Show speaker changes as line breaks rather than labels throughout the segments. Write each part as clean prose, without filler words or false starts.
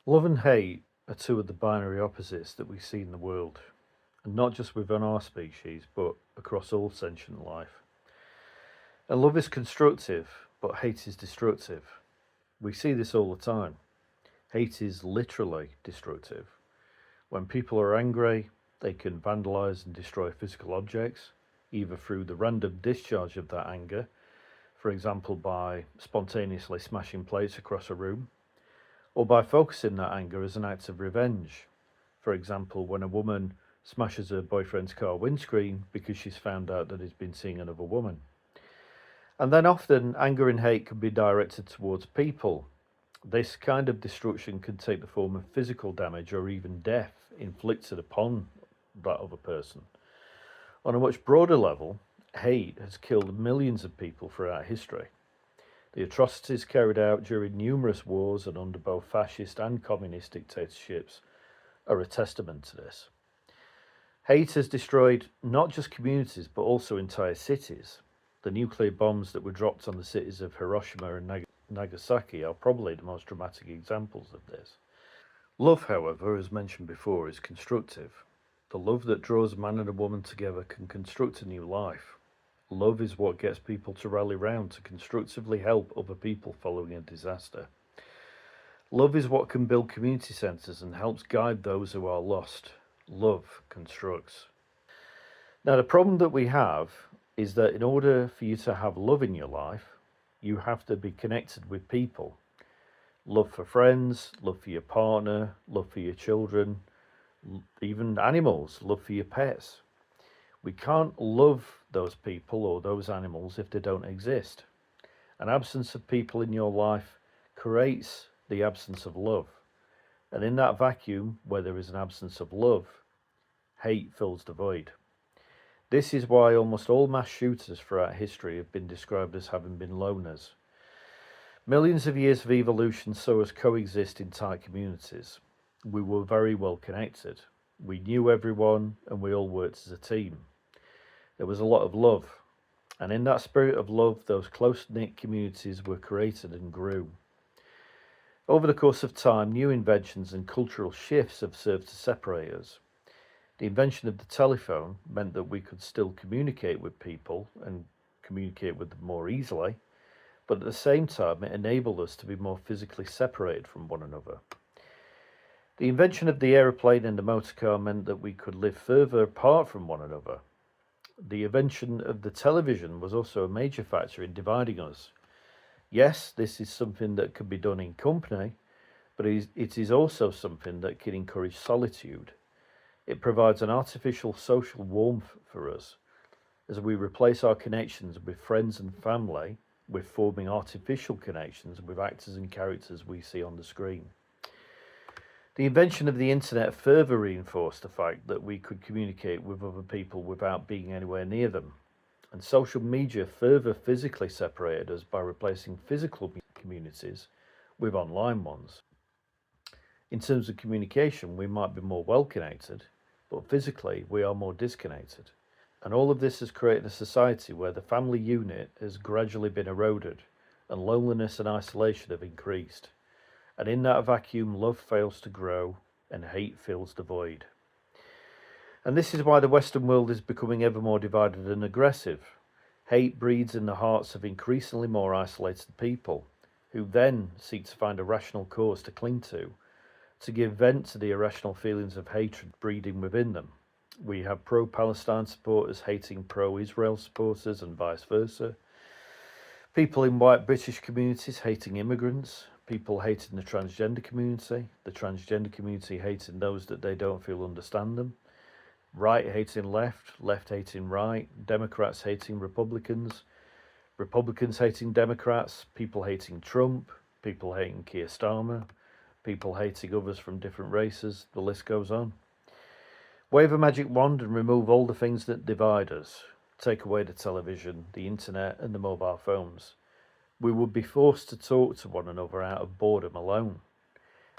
Love and hate are two of the binary opposites that we see in the world, and not just within our species, but across all sentient life. And love is constructive, but hate is destructive. We see this all the time. Hate is literally destructive. When people are angry, they can vandalize and destroy physical objects, either through the random discharge of that anger, for example, by spontaneously smashing plates across a room, or by focusing that anger as an act of revenge. For example, when a woman smashes her boyfriend's car windscreen because she's found out that he's been seeing another woman. And then often anger and hate can be directed towards people. This kind of destruction can take the form of physical damage or even death inflicted upon that other person. On a much broader level, hate has killed millions of people throughout history. The atrocities carried out during numerous wars and under both fascist and communist dictatorships are a testament to this. Hate has destroyed not just communities but also entire cities. The nuclear bombs that were dropped on the cities of Hiroshima and Nagasaki are probably the most dramatic examples of this. Love, however, as mentioned before, is constructive. The love that draws a man and a woman together can construct a new life. Love is what gets people to rally round to constructively help other people following a disaster. Love is what can build community centres and helps guide those who are lost. Love constructs. Now, the problem that we have is that in order for you to have love in your life, you have to be connected with people. Love for friends, love for your partner, love for your children, even animals, love for your pets. We can't love those people or those animals if they don't exist. An absence of people in your life creates the absence of love. And in that vacuum, where there is an absence of love, hate fills the void. This is why almost all mass shooters throughout history have been described as having been loners. Millions of years of evolution saw us coexist in tight communities. We were very well connected. We knew everyone and we all worked as a team. There was a lot of love, and in that spirit of love, those close-knit communities were created and grew. Over the course of time, new inventions and cultural shifts have served to separate us. The invention of the telephone meant that we could still communicate with people and communicate with them more easily, but at the same time, it enabled us to be more physically separated from one another. The invention of the aeroplane and the motorcar meant that we could live further apart from one another. The invention of the television was also a major factor in dividing us. Yes, this is something that can be done in company, but it is also something that can encourage solitude. It provides an artificial social warmth for us. As we replace our connections with friends and family, we're forming artificial connections with actors and characters we see on the screen. The invention of the internet further reinforced the fact that we could communicate with other people without being anywhere near them. And social media further physically separated us by replacing physical communities with online ones. In terms of communication, we might be more well connected, but physically we are more disconnected. And all of this has created a society where the family unit has gradually been eroded and loneliness and isolation have increased. And in that vacuum, love fails to grow and hate fills the void. And this is why the Western world is becoming ever more divided and aggressive. Hate breeds in the hearts of increasingly more isolated people, who then seek to find a rational cause to cling to give vent to the irrational feelings of hatred breeding within them. We have pro-Palestine supporters hating pro-Israel supporters and vice versa. People in white British communities hating immigrants, people hating the transgender community hating those that they don't feel understand them, right hating left, left hating right, Democrats hating Republicans, Republicans hating Democrats, people hating Trump, people hating Keir Starmer, people hating others from different races, the list goes on. Wave a magic wand and remove all the things that divide us. Take away the television, the internet and the mobile phones. We would be forced to talk to one another out of boredom alone.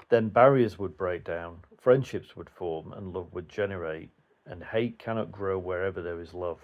Then barriers would break down, friendships would form and love would generate, and hate cannot grow wherever there is love.